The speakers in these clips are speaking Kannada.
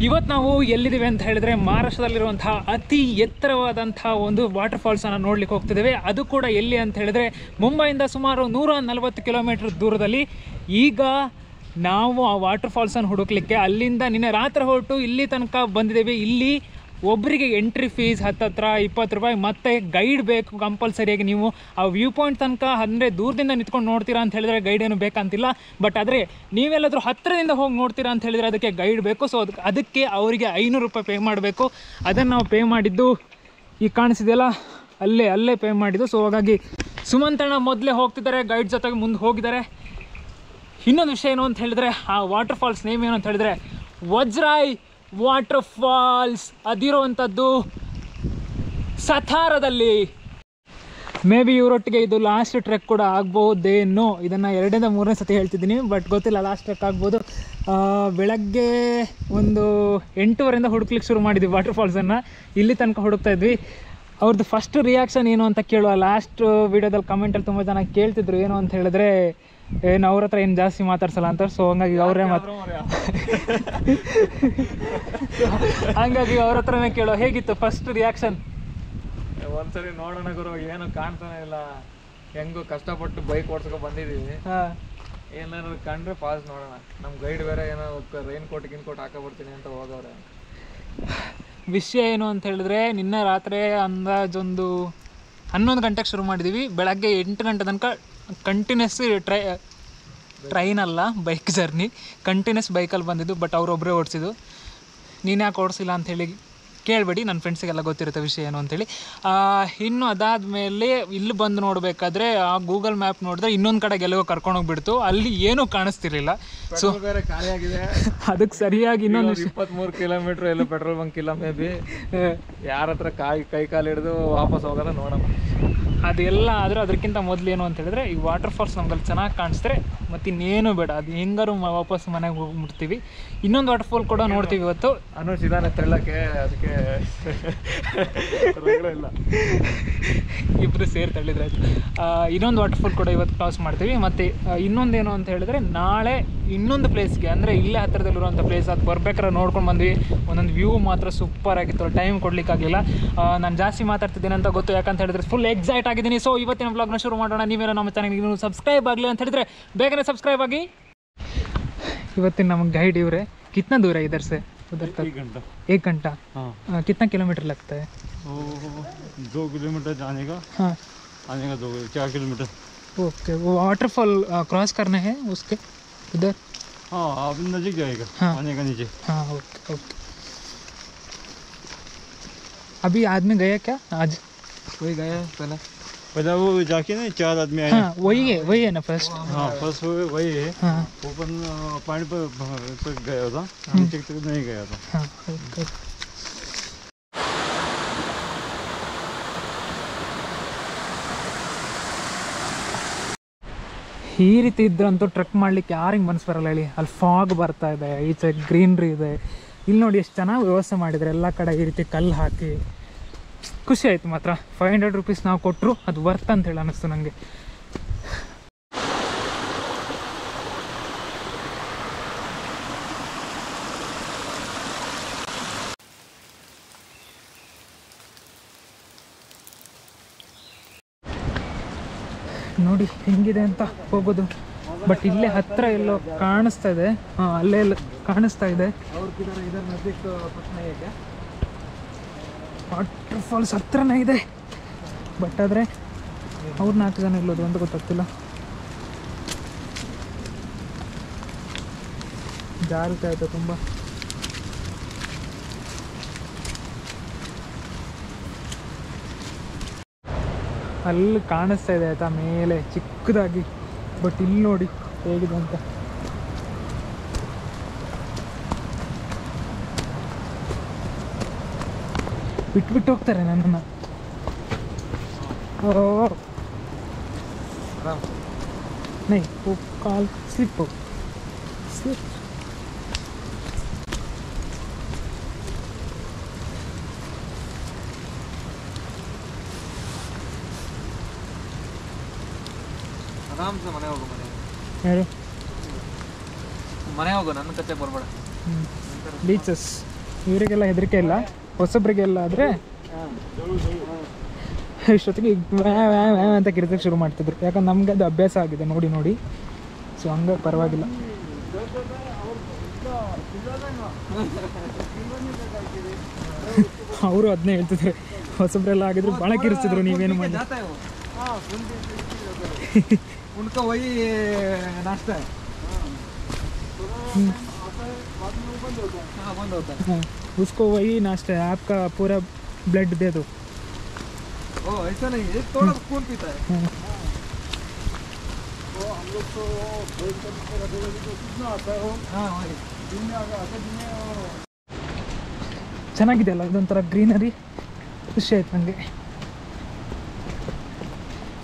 ಇವತ್ತು ನಾವು ಎಲ್ಲಿದ್ದೀವಿ ಅಂತ ಹೇಳಿದ್ರೆ ಮಹಾರಾಷ್ಟ್ರದಲ್ಲಿರುವಂತಹ ಅತಿ ಎತ್ತರವಾದಂಥ ಒಂದು ವಾಟರ್ ಫಾಲ್ಸನ್ನು ನೋಡ್ಲಿಕ್ಕೆ ಹೋಗ್ತಿದ್ದೇವೆ. ಅದು ಕೂಡ ಎಲ್ಲಿ ಅಂತ ಹೇಳಿದ್ರೆ ಮುಂಬೈಯಿಂದ ಸುಮಾರು 140 ಕಿಲೋಮೀಟರ್ ದೂರದಲ್ಲಿ. ಈಗ ನಾವು ಆ ವಾಟರ್ ಫಾಲ್ಸನ್ನು ಹುಡುಕ್ಲಿಕ್ಕೆ ಅಲ್ಲಿಂದ ನಿನ್ನೆ ರಾತ್ರಿ ಹೊರಟು ಇಲ್ಲಿ ತನಕ ಬಂದಿದ್ದೇವೆ. ಇಲ್ಲಿ ಒಬ್ಬರಿಗೆ ಎಂಟ್ರಿ ಫೀಸ್ ಹತ್ತತ್ರ 20 ರೂಪಾಯಿ, ಮತ್ತು ಗೈಡ್ ಬೇಕು ಕಂಪಲ್ಸರಿಯಾಗಿ. ನೀವು ಆ ವ್ಯೂ ಪಾಯಿಂಟ್ ತನಕ ಅಂದರೆ ದೂರದಿಂದ ನಿಂತ್ಕೊಂಡು ನೋಡ್ತೀರಾ ಅಂತ ಹೇಳಿದ್ರೆ ಗೈಡ್ ಏನು ಬೇಕಂತಿಲ್ಲ. ಬಟ್ ಆದರೆ ನೀವೆಲ್ಲಾದರೂ ಹತ್ತಿರದಿಂದ ಹೋಗಿ ನೋಡ್ತೀರಾ ಅಂತ ಹೇಳಿದರೆ ಅದಕ್ಕೆ ಗೈಡ್ ಬೇಕು. ಸೊ ಅದಕ್ಕೆ ಅವರಿಗೆ 500 ರೂಪಾಯಿ ಪೇ ಮಾಡಬೇಕು. ಅದನ್ನು ನಾವು ಪೇ ಮಾಡಿದ್ದು ಈಗ ಕಾಣಿಸಿದೆಯಲ್ಲ ಅಲ್ಲೇ ಪೇ ಮಾಡಿದ್ದು. ಸೊ ಹಾಗಾಗಿ ಸುಮಂತಣ್ಣ ಮೊದಲೇ ಹೋಗ್ತಿದ್ದಾರೆ, ಗೈಡ್ ಜೊತೆಗೆ ಮುಂದೆ ಹೋಗಿದ್ದಾರೆ. ಇನ್ನೊಂದು ವಿಷಯ ಏನು ಅಂತ ಹೇಳಿದ್ರೆ ಆ ವಾಟರ್ ಫಾಲ್ಸ್ ನೇಮ್ ಏನು ಅಂತ ಹೇಳಿದ್ರೆ ವಜ್ರಾಯ್ ವಾಟರ್ ಫಾಲ್ಸ್. ಅದಿರುವಂಥದ್ದು ಸತಾರದಲ್ಲಿ. ಮೇ ಬಿ ಇವರೊಟ್ಟಿಗೆ ಇದು ಲಾಸ್ಟ್ ಟ್ರೆಕ್ ಕೂಡ ಆಗ್ಬೋದೇನೋ. ಇದನ್ನು 2ರಿಂದ 3ನೇ ಸತಿ ಹೇಳ್ತಿದ್ದೀನಿ, ಬಟ್ ಗೊತ್ತಿಲ್ಲ ಲಾಸ್ಟ್ ಟ್ರೆಕ್ ಆಗ್ಬೋದು. ಬೆಳಗ್ಗೆ ಒಂದು 8:30ರಿಂದ ಹುಡುಕ್ಲಿಕ್ಕೆ ಶುರು ಮಾಡಿದ್ವಿ ವಾಟರ್ ಫಾಲ್ಸನ್ನು. ಇಲ್ಲಿ ತನಕ ಹುಡುಕ್ತಾ ಇದ್ವಿ. ಅವ್ರದ್ದು ಫಸ್ಟ್ ರಿಯಾಕ್ಷನ್ ಏನು ಅಂತ ಕೇಳುವ. ಲಾಸ್ಟ್ ವೀಡಿಯೋದಲ್ಲಿ ಕಮೆಂಟಲ್ಲಿ ತುಂಬ ಜನ ಕೇಳ್ತಿದ್ರು ಏನು ಅಂತ ಹೇಳಿದ್ರೆ ಏನು ಅವ್ರ ಹತ್ರ ಏನು ಜಾಸ್ತಿ ಮಾತಾಡ್ಸಲ್ಲ ಅಂತ. ಸೊ ಹಂಗಾಗಿ ಅವರೇ ಹಂಗಾಗಿ ಅವ್ರ ಹತ್ರನೇ ಕೇಳೋ. ಹೇಗಿತ್ತು ಫಸ್ಟ್ ರಿಯಾಕ್ಷನ್? ಒಂದ್ಸರಿ ನೋಡೋಣ ಗುರು, ಏನು ಕಾಣ್ತಾನೆ ಇಲ್ಲ. ಹೆಂಗು ಕಷ್ಟಪಟ್ಟು ಬೈಕ್ ಓಡಿಸ್ಕೊಂಡು ಬಂದಿದ್ದೀವಿ. ಏನಾದ್ರು ಕಂಡ್ರೆ ಫಾಲ್ಸ್ ನೋಡೋಣ. ನಮ್ಮ ಗೈಡ್ ಬೇರೆ ಏನೋ ರೈನ್ ಕೋಟ್ ಹಾಕಬರ್ತೀನಿ ಅಂತ ಹೋಗವ್ರೆ. ವಿಷಯ ಏನು ಅಂತ ಹೇಳಿದ್ರೆ ನಿನ್ನೆ ರಾತ್ರಿ ಅಂದಾಜೊಂದು 11 ಗಂಟೆಗೆ ಶುರು ಮಾಡಿದ್ದೀವಿ. ಬೆಳಗ್ಗೆ 8 ಗಂಟೆ ತನಕ ಕಂಟಿನ್ಯೂಸ್ ಟ್ರೈನ್ ಅಲ್ಲ ಬೈಕ್ ಜರ್ನಿ. ಕಂಟಿನ್ಯೂಸ್ ಬೈಕಲ್ಲಿ ಬಂದಿದ್ದು. ಬಟ್ ಅವರೊಬ್ಬರೇ ಓಡಿಸಿದ್ದು. ನೀನು ಯಾಕೆ ಓಡಿಸಿಲ್ಲ ಅಂಥೇಳಿ ಕೇಳಬೇಡಿ, ನನ್ನ ಫ್ರೆಂಡ್ಸಿಗೆಲ್ಲ ಗೊತ್ತಿರುತ್ತೆ ವಿಷಯ ಏನು ಅಂಥೇಳಿ. ಇನ್ನು ಅದಾದಮೇಲೆ ಇಲ್ಲಿ ಬಂದು ನೋಡಬೇಕಾದ್ರೆ ಆ ಗೂಗಲ್ ಮ್ಯಾಪ್ ನೋಡಿದ್ರೆ ಇನ್ನೊಂದು ಕಡೆಗೆ ಎಲ್ಲೋ ಕರ್ಕೊಂಡೋಗ್ಬಿಡ್ತು. ಅಲ್ಲಿ ಏನೂ ಕಾಣಿಸ್ತಿರ್ಲಿಲ್ಲ. ಸೊ ಬೇರೆ ಖಾಲಿ ಆಗಿದೆ. ಅದಕ್ಕೆ ಸರಿಯಾಗಿ ಇನ್ನೊಂದು 23 ಕಿಲೋಮೀಟ್ರ್ ಎಲ್ಲೂ ಪೆಟ್ರೋಲ್ ಬಂಕ್ ಇಲ್ಲ. ಮೇ ಬಿ ಯಾರ ಹತ್ರ ಕೈ ಕಾಲು ಹಿಡಿದು ವಾಪಸ್ ಹೋಗೋದ ನೋಡೋಣ. ಅದೆಲ್ಲ ಆದರೆ ಅದಕ್ಕಿಂತ ಮೊದಲು ಏನು ಅಂತ ಹೇಳಿದ್ರೆ ಈ ವಾಟರ್ ಫಾಲ್ಸ್ ನಮ್ಗಲ್ಲಿ ಚೆನ್ನಾಗಿ ಕಾಣಿಸಿದ್ರೆ ಮತ್ತು ಇನ್ನೇನು ಬೇಡ, ಅದು ಹೆಂಗಾರು ವಾಪಸ್ ಮನೆಗೆ ಹೋಗ್ಬಿಡ್ತೀವಿ. ಇನ್ನೊಂದು ವಾಟರ್ ಫಾಲ್ ಕೂಡ ನೋಡ್ತೀವಿ ಇವತ್ತು. ಅನುಷ್ ಇದಾನೆ ತಳ್ಳಕ್ಕೆ, ಅದಕ್ಕೆ ಇಲ್ಲ ಇಬ್ಬರು ಸೇರಿ ತಳ್ಳಿದ್ರೆ ಆಯಿತು. ಇನ್ನೊಂದು ವಾಟರ್ ಫಾಲ್ ಕೂಡ ಇವತ್ತು ಕ್ರಾಸ್ ಮಾಡ್ತೀವಿ. ಮತ್ತು ಇನ್ನೊಂದೇನು ಅಂತ ಹೇಳಿದ್ರೆ ನಾಳೆ ಇನ್ನೊಂದು ಪ್ಲೇಸ್ಗೆ, ಅಂದರೆ ಇಲ್ಲೇ ಹತ್ತಿರದಲ್ಲಿರುವಂಥ ಪ್ಲೇಸ್, ಅದು ಬರ್ಬೇಕಾದ್ರೆ ನೋಡ್ಕೊಂಡು ಬಂದ್ವಿ. ಒಂದೊಂದು ವ್ಯೂ ಮಾತ್ರ ಸೂಪರ್ ಆಗಿತ್ತು. ಟೈಮ್ ಕೊಡಲಿಕ್ಕಾಗಲಿಲ್ಲ. ನಾನು ಜಾಸ್ತಿ ಮಾತಾಡ್ತಿದ್ದೀನಿ ಅಂತ ಗೊತ್ತು, ಯಾಕಂತ ಹೇಳಿದ್ರೆ ಫುಲ್ ಎಕ್ಸೈಟ್ ಆಗಿದ್ದೀನಿ. ಸೊ ಇವತ್ತಿನ ವ್ಲಾಗ್ನ ಶುರು ಮಾಡೋಣ. ನೀವೇನೋ ನಮ್ಮ ಚಾನಲ್ಗೆ ನೀವು ಸಬ್ಸ್ಕ್ರೈಬ್ ಆಗಲಿ ಅಂತ ಹೇಳಿದ್ರೆ ಬೇಗನೆ ಸಬ್ಸ್ಕ್ರೈಬ್ ಆಗಿ. ಇವತ್ತಿನ ನಮಗೆ ಗೈಡ್ ಇವರೇ. कितना दूर है इधर से उधर तक? 1 घंटा। हाँ। कितना किलोमीटर लगता है? 2 किलोमीटर जाने का। हाँ, आने का 4 किलोमीटर। ओके, वो वाटरफॉल क्रॉस करना है उसके उधर? हाँ, आप नज़दीक जाएगा। हाँ, आने का नीचे। हाँ, ओके ओके। अभी आदमी गया क्या आज? कोई गया पहले वो जाके ना 4 आदमी आए। हाँ, वही है ना फर्स्ट? हाँ, फर्स्ट वही है। हाँ, ऊपर पानी पर गया था, नीचे तक नहीं गया था। हाँ, ओके। ಈ ರೀತಿ ಇದ್ರಂತೂ ಟ್ರೆಕ್ ಮಾಡಲಿಕ್ಕೆ ಯಾರಿಗೆ ಮನಸ್ಸು ಬರಲ್ಲ ಹೇಳಿ. ಅಲ್ಲಿ ಫಾಗ್ ಬರ್ತಾ ಇದೆ, ಈಚೆ ಗ್ರೀನ್ರಿ ಇದೆ. ಇಲ್ಲಿ ನೋಡಿ ಎಷ್ಟು ಚೆನ್ನಾಗಿ ವ್ಯವಸ್ಥೆ ಮಾಡಿದರೆ ಎಲ್ಲ ಕಡೆ ಈ ರೀತಿ ಕಲ್ಲು ಹಾಕಿ. ಖುಷಿ ಆಯಿತು ಮಾತ್ರ. 500 ರೂಪೀಸ್ ನಾವು ಕೊಟ್ಟರು ಅದು ವರ್ತ್ ಅಂತ ಹೇಳಿ ಅನ್ನಿಸ್ತು ನನಗೆ. ನೋಡಿ ಹೆಂಗಿದೆ ಅಂತ ಹೋಗೋದು. ಬಟ್ ಇಲ್ಲೇ ಹತ್ತಿರ ಎಲ್ಲೋ ಕಾಣಿಸ್ತಾ ಇದೆ. ಹಾಂ, ಅಲ್ಲೇ ಎಲ್ಲ ಕಾಣಿಸ್ತಾ ಇದೆ. ವಾಟರ್ ಫಾಲ್ಸ್ ಹತ್ರನೇ ಇದೆ. ಬಟ್ ಆದರೆ ಅವ್ರು 4 ಜನ ಇಲ್ಲೋದು ಅಂತ ಗೊತ್ತಾಗ್ತಿಲ್ಲ. ಜಾರುತ್ತಾ ಇದೆ ತುಂಬ. ಅಲ್ಲಿ ಕಾಣಿಸ್ತಾ ಇದೆ ಆಯಿತಾ ಮೇಲೆ ಚಿಕ್ಕದಾಗಿ. ಬಟ್ ಇಲ್ಲಿ ನೋಡಿ ಹೇಗಿದೆ ಅಂತ. ಬಿಟ್ಬಿಟ್ಟು ಹೋಗ್ತಾರೆ ನನ್ನನ್ನು. नहीं वो काल स्लिप स्लिप आराम से मने होगा मने ಯಾರು ಮನೆ ಹೋಗೋ ನನ್ನ ಕತೆ ಬರಬೇಡ ಬೀಚಸ್ ಇವರಿಗೆಲ್ಲ ಹೆದರಿಕೆ ಇಲ್ಲ, ಹೊಸಬ್ರಿಗೆಲ್ಲ ಆದರೆ ಇಷ್ಟೊತ್ತಿಗೆ ವ್ಯಾ ವ್ಯಾ ವ್ಯಾ ಅಂತ ಕಿರಿತಕ್ಕೆ ಶುರು ಮಾಡ್ತಿದ್ರು. ಯಾಕಂದ್ರೆ ನಮ್ಗೆ ಅದು ಅಭ್ಯಾಸ ಆಗಿದೆ ನೋಡಿ ನೋಡಿ, ಸೊ ಹಂಗಾಗಿ ಪರವಾಗಿಲ್ಲ. ಅವರು ಅದನ್ನೇ ಹೇಳ್ತಿದ್ರು, ಹೊಸಬ್ರೆಲ್ಲ ಆಗಿದ್ರು ಭಾಳ ಕಿರಿಸ್ತಿದ್ರು, ನೀವೇನು ಮಾಡಿ. उनका वही नाश्ता है। हाँ बंद होता है। हाँ, उसको वही नाश्ता है, आपका पूरा ब्लड दे दो। ओ ऐसा नहीं है, थोड़ा खून पीता है। तो हम लोग तो कितना आता है वो, हाँ वही दिन में आता है, दिन में ಚೆನ್ನಾಗಿದೆ ಅಲ್ಲ, ಇದೊಂಥರ ಗ್ರೀನರಿ, ಖುಷಿ ಆಯ್ತು ನನಗೆ.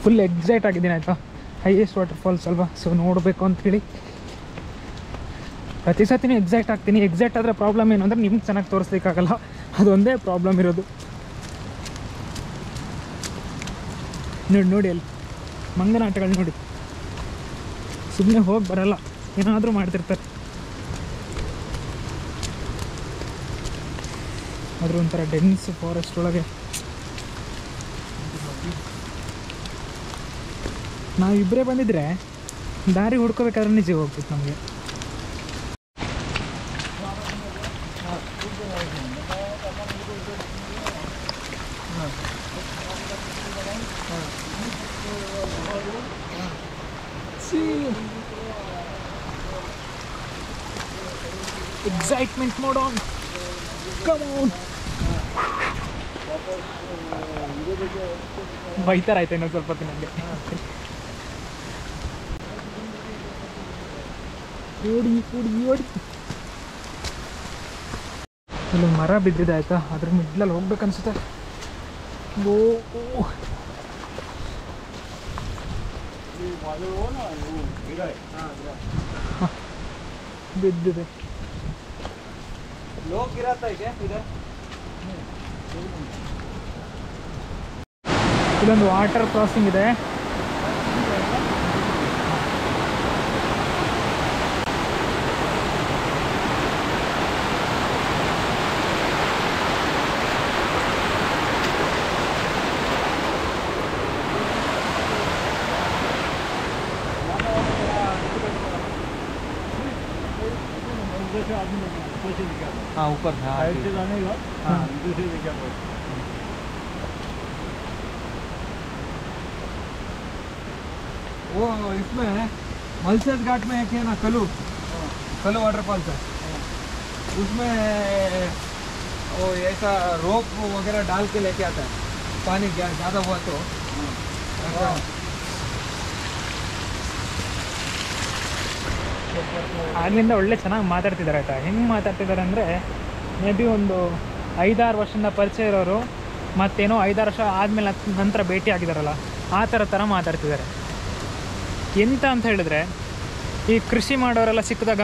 ಫುಲ್ ಎಕ್ಸೈಟ್ ಆಗಿದ್ದೀನಿ ಆಯಿತಾ, ಹೈಯೆಸ್ಟ್ ವಾಟರ್ಫಾಲ್ಸ್ ಅಲ್ವಾ, ಸೊ ನೋಡಬೇಕು ಅಂಥೇಳಿ ಪ್ರತಿ ಸತಿನೂ ಎಕ್ಸೈಟ್ ಆಗ್ತೀನಿ. ಎಕ್ಸೈಟ್ ಆದರೆ ಪ್ರಾಬ್ಲಮ್ ಏನು ಅಂದರೆ ನಿಮ್ಗೆ ಚೆನ್ನಾಗಿ ತೋರಿಸ್ಲಿಕ್ಕಾಗಲ್ಲ, ಅದೊಂದೇ ಪ್ರಾಬ್ಲಮ್ ಇರೋದು. ನೋಡಿ ನೋಡಿ ಅಲ್ಲಿ ಮಂಗನಾಟಗಳು ನೋಡಿ, ಸುಮ್ಮನೆ ಹೋಗಿ ಬರಲ್ಲ, ಏನಾದರೂ ಮಾಡ್ತಿರ್ತಾರೆ. ಅದ್ರ ಒಂಥರ ಡೆನ್ಸ್ ಫಾರೆಸ್ಟ್ ಒಳಗೆ ನಾವಿಬ್ಬರೇ ಬಂದಿದ್ರೆ ದಾರಿ ಹುಡ್ಕೋಬೇಕಾದ್ರೆ ನಿಜ ಹೋಗ್ತಿತ್ತು ನಮಗೆ. Excitement mode on, come on. ಬೈತಾರಾಯ್ತು ಇನ್ನೊಂದು ಸ್ವಲ್ಪ ಹೊತ್ತು ನನಗೆ. ಓಡಿ ಓಡಿ ಓಡಿ, ಅಲ್ಲಿ ಮರ ಬಿದ್ದಿದೆ ಆಯಿತಾ, ಅದ್ರ ಮಿಡ್ಲಲ್ಲಿ ಹೋಗ್ಬೇಕನ್ಸುತ್ತೆ. ಓ ಬಿದ್ದಿದೆ. लोग गिराता है क्या इधर? ಇಲ್ಲೊಂದು ವಾಟರ್ ಕ್ರಾಸಿಂಗ್ ಇದೆ. हाँ ऊपर हाँ से जाने का, हाँ दूसरे जगह पर वो इसमें मलसेज घाट में एक है ना कलू वाटरफॉल्स है, उसमें वो ऐसा रोप वगैरह डाल के लेके आता है, पानी ज़्यादा हुआ तो ऐसा। ಆಗ್ಲಿಂದ ಒಳ್ಳೆ ಚೆನ್ನಾಗಿ ಮಾತಾಡ್ತಿದ್ದಾರೆ ಆಯಿತಾ. ಹೆಂಗೆ ಮಾತಾಡ್ತಿದ್ದಾರೆ ಅಂದರೆ ಮೇ ಬಿ ಒಂದು 5-6 ವರ್ಷದಿಂದ ಪರಿಚಯ ಇರೋರು ಮತ್ತೇನೋ 5-6 ವರ್ಷ ಆದಮೇಲೆ ನಂತರ ಭೇಟಿ ಆಗಿದ್ದಾರಲ್ಲ, ಆ ಥರ ಮಾತಾಡ್ತಿದ್ದಾರೆ. ಎಂತ ಅಂತ ಹೇಳಿದ್ರೆ, ಈ ಕೃಷಿ ಮಾಡೋರೆಲ್ಲ ಸಿಕ್ಕಿದಾಗ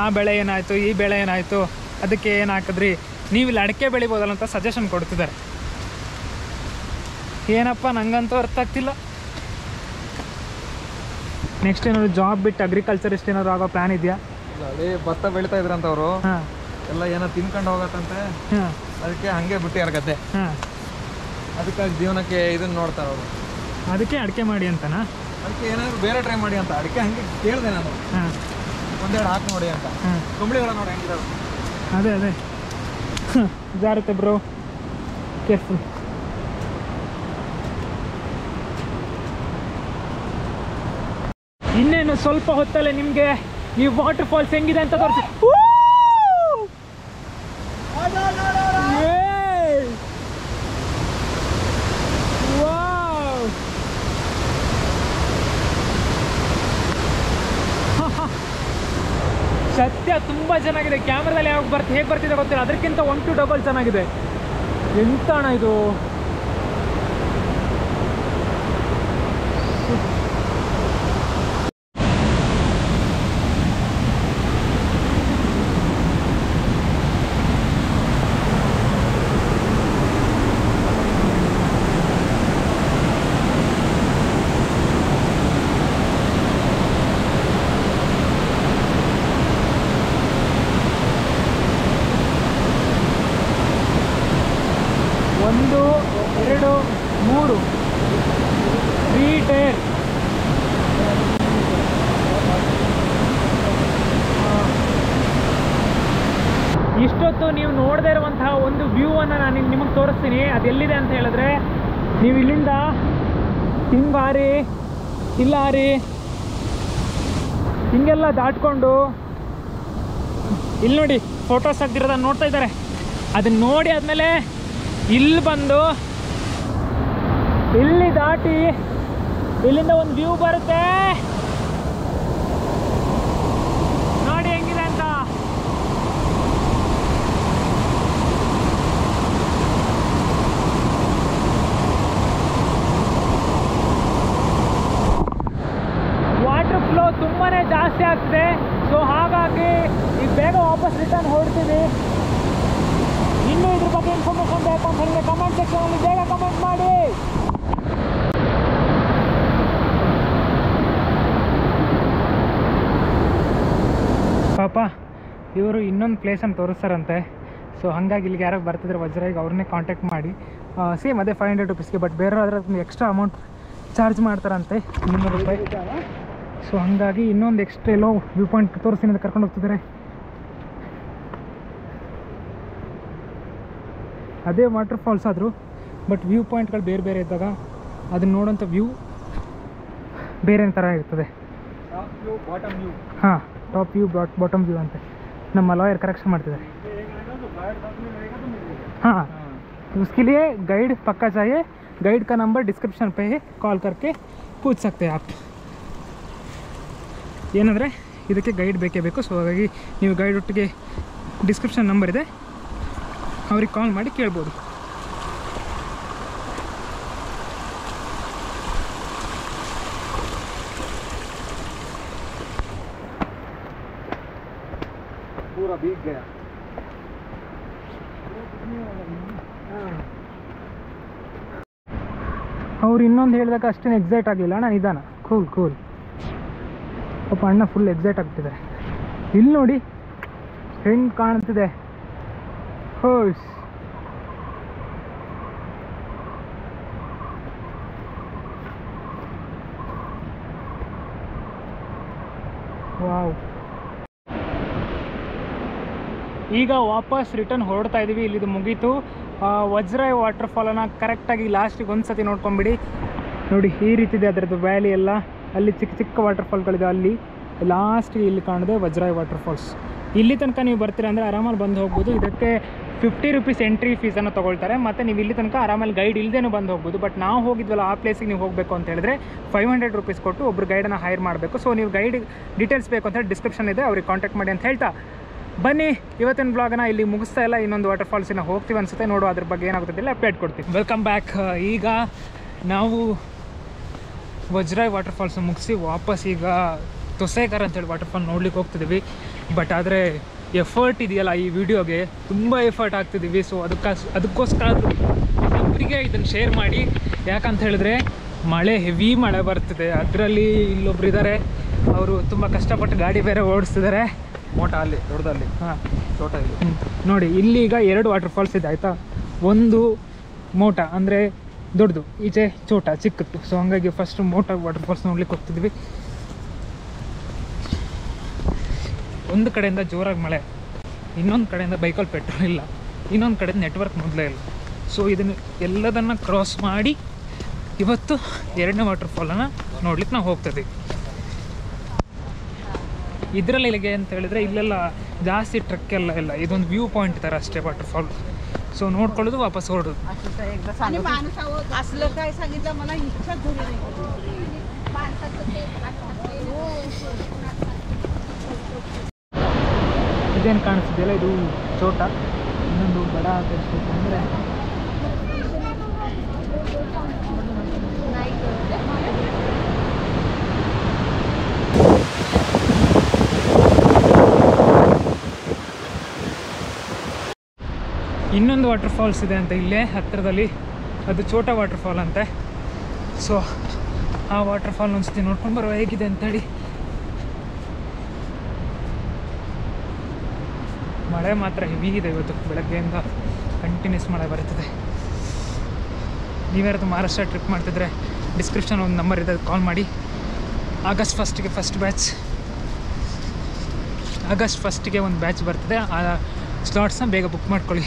ಆ ಬೆಳೆ ಏನಾಯಿತು, ಈ ಬೆಳೆ ಏನಾಯಿತು, ಅದಕ್ಕೆ ಏನು ಹಾಕಿದ್ರಿ, ನೀವು ಇಲ್ಲಿ ಅಡಿಕೆ ಬೆಳಿಬೋದಲ್ಲ ಅಂತ ಸಜೆಷನ್ ಕೊಡ್ತಿದ್ದಾರೆ. ಏನಪ್ಪ ನಂಗಂತೂ ಅರ್ಥ ಆಗ್ತಿಲ್ಲ. ನೆಕ್ಸ್ಟ್ ಏನಾದ್ರು ಜಾಬ್ ಬಿಟ್ಟು ಅಗ್ರಿಕಲ್ಚರಿಸ್ಟ್ ಏನಾದ್ರು ಆಗೋ ಪ್ಲ್ಯಾನ್ ಇದೆಯಾ? ಅದೇ ಭತ್ತ ಬೆಳಿತಾ ಇದ್ರಂತ ಅವರು, ಹಾಂ ಎಲ್ಲ ಏನೋ ತಿನ್ಕೊಂಡು ಹೋಗತ್ತಂತೆ, ಹಾಂ ಅದಕ್ಕೆ ಹಂಗೆ ಬಿಟ್ಟಿಯಾರ ಗದ್ದೆ, ಹಾಂ, ಅದಕ್ಕಾಗಿ ಜೀವನಕ್ಕೆ ಇದನ್ನ ನೋಡ್ತಾರೆ ಅವರು. ಅದಕ್ಕೆ ಅಡಿಕೆ ಮಾಡಿ ಅಂತನಾ? ಅದಕ್ಕೆ ಏನಾದ್ರು ಬೇರೆ ಟ್ರೈ ಮಾಡಿ ಅಂತ. ಅದಕ್ಕೆ ಹಂಗೆ ಕೇಳಿದೆ ನಾನು, ಹಾಂ ಒಂದೆರಡು ಹಾಕಿ ನೋಡಿ ಅಂತ. ಹಾಂ, ಕಂಬಳಿಗಳ ನೋಡಿ ಹೆಂಗಿದಾವೆ. ಅದೇ ಜಾರುತ್ತೆ ಬ್ರೋ, ಕೇರ್ಫುಲ್. ಇನ್ನೇನು ಸ್ವಲ್ಪ ಹೊತ್ತಲ್ಲೇ ನಿಮಗೆ ಈ ವಾಟರ್ ಫಾಲ್ಸ್ ಹೆಂಗಿದೆ ಅಂತ ತೋರಿಸಿ. ಸತ್ಯ ತುಂಬ ಚೆನ್ನಾಗಿದೆ. ಕ್ಯಾಮ್ರಾದಲ್ಲಿ ಯಾವಾಗ ಹೇಗೆ ಬರ್ತಿದೆ ಗೊತ್ತಿಲ್ಲ, ಅದಕ್ಕಿಂತ 1 to 2 ಚೆನ್ನಾಗಿದೆ. ಎಂತ ಅಣ್ಣ ಇದು, 1 2 3 3 ಟೈರ್. ಇಷ್ಟೊತ್ತು ನೀವು ನೋಡದೇ ಇರುವಂತಹ ಒಂದು ವ್ಯೂವನ್ನು ನಾನು ನಿಮಗೆ ತೋರಿಸ್ತೀನಿ. ಅದು ಎಲ್ಲಿದೆ ಅಂತ ಹೇಳಿದ್ರೆ, ನೀವು ಇಲ್ಲಿಂದ ಹಿಂಗಾರಿ ಇಲ್ಲಾರಿ ಹಿಂಗೆಲ್ಲ ದಾಟ್ಕೊಂಡು ಇಲ್ಲಿ ನೋಡಿ ಫೋಟೋಸ್ ತೆಗ್ದಿರೋದನ್ನು ನೋಡ್ತಾ ಇದ್ದಾರೆ. ಅದನ್ನ ನೋಡಿ ಆದಮೇಲೆ ಇಲ್ಲಿ ಬಂದು ಇಲ್ಲಿ ದಾಟಿ ಇಲ್ಲಿಂದ ಒಂದು ವ್ಯೂ ಬರುತ್ತೆ ನೋಡಿ ಹೆಂಗಿದೆ ಅಂತ. ವಾಟರ್ ಫ್ಲೋ ತುಂಬಾ ಜಾಸ್ತಿ ಆಗ್ತಿದೆ. ಸೊ ಹಾಗಾಗಿ ಈಗ ಬೇಗ ವಾಪಸ್ ರಿಟರ್ನ್ ಹೊರಡ್ತೀವಿ. ಇನ್ನೂ ಇದ್ರ ಬಗ್ಗೆ ಇನ್ಫಾರ್ಮೇಷನ್ ಬೇಕು ಅಂತ ಹೇಳಿದ್ರೆ ಕಮೆಂಟ್ ಸೆಕ್ಷನಲ್ಲಿ ಬೇಗ ಕಮೆಂಟ್ ಮಾಡಿ. ಪಾಪ ಇವರು ಇನ್ನೊಂದು ಪ್ಲೇಸನ್ನು ತೋರಿಸ್ತಾರಂತೆ. ಸೊ ಹಾಗಾಗಿ ಇಲ್ಲಿಗೆ ಯಾರೋ ಬರ್ತಿದ್ರೆ ವಜ್ರಾಯಿಗೆ ಅವ್ರನ್ನೇ ಕಾಂಟ್ಯಾಕ್ಟ್ ಮಾಡಿ ಸೇಮ್ ಅದೇ 500 ರುಪೀಸ್ಗೆ, ಬಟ್ ಬೇರೆ ಆದರೆ ಎಕ್ಸ್ಟ್ರಾ ಅಮೌಂಟ್ ಚಾರ್ಜ್ ಮಾಡ್ತಾರಂತೆ 300 ರೂಪಾಯಿ. ಸೊ ಹಾಗಾಗಿ ಇನ್ನೊಂದು ಎಕ್ಸ್ಟ್ರಾ ಎಲ್ಲೋ ವ್ಯೂ ಪಾಯಿಂಟ್ ತೋರಿಸ್ತೀನಿ ಅಂತ ಕರ್ಕೊಂಡು ಹೋಗ್ತಿದ್ದಾರೆ. ಅದೇ ವಾಟರ್ ಫಾಲ್ಸ್ ಆದರೂ ಬಟ್ ವ್ಯೂ ಪಾಯಿಂಟ್ಗಳು ಬೇರೆ ಬೇರೆ ಇದ್ದಾಗ ಅದನ್ನ ನೋಡೋಂಥ ವ್ಯೂ ಬೇರೆ ಥರ ಇರ್ತದೆ. ಹಾಂ, ಟಾಪ್ ವ್ಯೂ ಬಾಟಮ್ ವ್ಯೂ ಅಂತ ನಮ್ಮ ಲಾಯರ್ ಕರೆಕ್ಷನ್ ಮಾಡ್ತಿದ್ದಾರೆ. हाँ, उसके लिए गाइड पक्का चाहिए. गाइड का नंबर डिस्क्रिप्शन पे है, कॉल करके पूछ सकते हैं आप. ಏನಂದರೆ ಇದಕ್ಕೆ ಗೈಡ್ ಬೇಕೇ ಬೇಕು. ಸೊ ಹಾಗಾಗಿ ನೀವು ಗೈಡ್ ಒಟ್ಟಿಗೆ ಡಿಸ್ಕ್ರಿಪ್ಷನ್ ನಂಬರ್ ಇದೆ, ಅವ್ರಿಗೆ ಕಾಲ್ ಮಾಡಿ ಕೇಳ್ಬೋದು. पूरा भीग गया. ಅವ್ರು ಇನ್ನೊಂದು ಹೇಳಿದಾಗ ಅಷ್ಟೇನು ಎಕ್ಸೈಟ್ ಆಗಲಿಲ್ಲ. ನಾನು ನಿಧಾನ ಕೂಲ್ ಪಾಪ ಅಣ್ಣ ಫುಲ್ ಎಕ್ಸೈಟ್ ಆಗ್ತಿದ್ದಾರೆ. ಇಲ್ಲಿ ನೋಡಿ ಹೆಂಗೆ ಕಾಣ್ತಿದೆ. ಹೋಶ್ ವಾವ್. ಈಗ ವಾಪಸ್ ರಿಟರ್ನ್ ಹೊರಡ್ತಾ ಇದ್ದೀವಿ. ಇಲ್ಲಿದು ಮುಗೀತು. ವಜ್ರಾಯ್ ವಾಟರ್ ಫಾಲನ್ನು ಕರೆಕ್ಟಾಗಿ ಲಾಸ್ಟಿಗೆ ಒಂದು ಸತಿ ನೋಡ್ಕೊಂಬಿಡಿ. ನೋಡಿ ಈ ರೀತಿ ಇದೆ ಅದರದ್ದು ವ್ಯಾಲಿ ಎಲ್ಲ. ಅಲ್ಲಿ ಚಿಕ್ಕ ಚಿಕ್ಕ ವಾಟರ್ ಫಾಲ್ಗಳಿದೆ. ಅಲ್ಲಿ ಲಾಸ್ಟಿಗೆ ಇಲ್ಲಿ ಕಾಣಿದೆ ವಜ್ರಾಯ್ ವಾಟರ್ ಫಾಲ್ಸ್. ಇಲ್ಲಿ ತನಕ ನೀವು ಬರ್ತೀರಾ ಅಂದರೆ ಆರಾಮಲ್ಲಿ ಬಂದು ಹೋಗ್ಬೋದು. ಇದಕ್ಕೆ 50 ರುಪೀಸ್ ಎಂಟ್ರಿ ಫೀಸನ್ನು ತೊಗೊಳ್ತಾರೆ. ಮತ್ತು ನೀವು ಇಲ್ಲಿ ತನಕ ಆರಾಮಲ್ಲಿ ಗೈಡ್ ಇಲ್ಲದೇನೂ ಬಂದು ಹೋಗ್ಬೋದು. ಬಟ್ ನಾವು ಹೋಗಿದ್ವಲ್ಲ ಆ ಪ್ಲೇಸಿಗೆ ನೀವು ಹೋಗಬೇಕು ಅಂತ ಹೇಳಿದ್ರೆ 500 ರುಪೀಸ್ ಕೊಟ್ಟು ಒಬ್ಬರು ಗೈಡನ್ನು ಹೈರ್ ಮಾಡಬೇಕು. ಸೊ ನೀವು ಗೈಡ್ ಡೀಟೇಲ್ಸ್ ಬೇಕು ಅಂತ ಹೇಳಿ ಡಿಸ್ಕ್ರಿಪ್ಷನ್ ಇದೆ, ಅವ್ರಿಗೆ ಕಾಂಟ್ಯಾಕ್ಟ್ ಮಾಡಿ ಅಂತ ಹೇಳ್ತಾ ಬನ್ನಿ ಇವತ್ತಿನ ಬ್ಲಾಗನ್ನ ಇಲ್ಲಿ ಮುಗಿಸ್ತಾ ಇಲ್ಲ. ಇನ್ನೊಂದು ವಾಟರ್ ಫಾಲ್ಸಿನ ಹೋಗ್ತೀವಿ ಅನ್ಸುತ್ತೆ. ನೋಡು ಅದ್ರ ಬಗ್ಗೆ ಏನಾಗುತ್ತಿಲ್ಲ ಅಪ್ಡೇಟ್ ಕೊಡ್ತೀವಿ. Welcome back. ಈಗ ನಾವು ವಜ್ರಾಯ್ ವಾಟರ್ ಫಾಲ್ಸ್ ಮುಗಿಸಿ ವಾಪಸ್ ಈಗ ತೊಸೇಕರ್ ಅಂತೇಳಿ ವಾಟರ್ ಫಾಲ್ ನೋಡ್ಲಿಕ್ಕೆ ಹೋಗ್ತಿದ್ದೀವಿ. ಬಟ್ ಆದರೆ ಎಫರ್ಟ್ ಇದೆಯಲ್ಲ ಈ ವಿಡಿಯೋಗೆ ತುಂಬ ಎಫರ್ಟ್ ಆಗ್ತಿದ್ದೀವಿ. ಸೊ ಅದಕ್ಕೋಸ್ಕರ ಒಬ್ಬರಿಗೆ ಇದನ್ನು ಶೇರ್ ಮಾಡಿ. ಯಾಕಂತ ಹೇಳಿದ್ರೆ ಮಳೆ ಹೆವಿ ಮಳೆ ಬರ್ತಿದೆ. ಅದರಲ್ಲಿ ಇಲ್ಲೊಬ್ರು ಇದ್ದಾರೆ, ಅವರು ತುಂಬ ಕಷ್ಟಪಟ್ಟು ಗಾಡಿ ಬೇರೆ ಓಡಿಸ್ತಿದ್ದಾರೆ. ಮೋಟ ಅಲ್ಲಿ ದೊಡ್ಡದಲ್ಲಿ. ಹಾಂ, ಚೋಟ ಇಲ್ಲಿ ನೋಡಿ ಇಲ್ಲಿ ಈಗ 2 ವಾಟರ್ ಫಾಲ್ಸ್ ಇದೆ ಆಯಿತಾ. ಒಂದು ಮೋಟ ಅಂದರೆ ದೊಡ್ಡದು, ಈಚೆ ಚೋಟ ಚಿಕ್ಕದ್ದು. ಸೊ ಹಾಗಾಗಿ ಫಸ್ಟ್ ಮೋಟ ವಾಟರ್ ಫಾಲ್ಸ್ ನೋಡ್ಲಿಕ್ಕೆ ಹೋಗ್ತಿದ್ವಿ. ಒಂದು ಕಡೆಯಿಂದ ಜೋರಾಗಿ ಮಳೆ, ಇನ್ನೊಂದು ಕಡೆಯಿಂದ ಬೈಕಲ್ಲಿ ಪೆಟ್ರೋಲ್ ಇಲ್ಲ, ಇನ್ನೊಂದು ಕಡೆಯಿಂದ ನೆಟ್ವರ್ಕ್ ಮೊದಲೇ ಇಲ್ಲ. ಸೊ ಇದನ್ನು ಎಲ್ಲದನ್ನು ಕ್ರಾಸ್ ಮಾಡಿ ಇವತ್ತು 2ನೇ ವಾಟರ್ ಫಾಲನ್ನು ನೋಡ್ಲಿಕ್ಕೆ ನಾವು ಹೋಗ್ತಿದ್ದೀವಿ. ಇದರಲ್ಲಿ ಇಲ್ಲಿಗೆ ಅಂತ ಹೇಳಿದ್ರೆ ಇಲ್ಲೆಲ್ಲ ಜಾಸ್ತಿ ಟ್ರಕ್ ಎಲ್ಲ ಇಲ್ಲ. ಇದೊಂದು ವ್ಯೂ ಪಾಯಿಂಟ್ ಥರ ಅಷ್ಟೇ ವಾಟರ್ ಫಾಲ್. ಸೊ ನೋಡ್ಕೊಳ್ಳೋದು वापस ಹೊರಡೋದು. असलं काय सांगितलं मला इच्छा थोडी नाही. ಇದೇನು ಕಾಣಿಸ್ತಿದೆಯಲ್ಲ ಇದು ಚೋಟ. ಇನ್ನೊಂದು ಬಡ ತೋರಿಸ್ಬೇಕು ಅಂದರೆ ಇನ್ನೊಂದು ವಾಟರ್ ಫಾಲ್ಸ್ ಇದೆ ಅಂತ ಇಲ್ಲೇ ಹತ್ತಿರದಲ್ಲಿ, ಅದು ಚೋಟ ವಾಟರ್ ಫಾಲ್ ಅಂತೆ. ಸೊ ಆ ವಾಟರ್ ಫಾಲ್ ಒಂದ್ಸತಿ ನೋಡ್ಕೊಂಡು ಬರುವ ಹೇಗಿದೆ ಅಂತೇಳಿ. ಮಳೆ ಮಾತ್ರ ಹೆವಿ ಇದೆ ಇವತ್ತು, ಬೆಳಗ್ಗೆಯಿಂದ ಕಂಟಿನ್ಯೂಸ್ ಮಳೆ ಬರ್ತದೆ. ನೀವ್ಯಾರಾದ್ರು ಮಹಾರಾಷ್ಟ್ರ ಟ್ರಿಪ್ ಮಾಡ್ತಿದ್ರೆ ಡಿಸ್ಕ್ರಿಪ್ಷನ್ ಒಂದು ನಂಬರ್ ಇದೆ, ಕಾಲ್ ಮಾಡಿ. ಆಗಸ್ಟ್ ಫಸ್ಟಿಗೆ ಒಂದು ಬ್ಯಾಚ್ ಬರ್ತದೆ. ಆ ಸ್ಲಾಟ್ಸ್ನ ಬೇಗ ಬುಕ್ ಮಾಡ್ಕೊಳ್ಳಿ.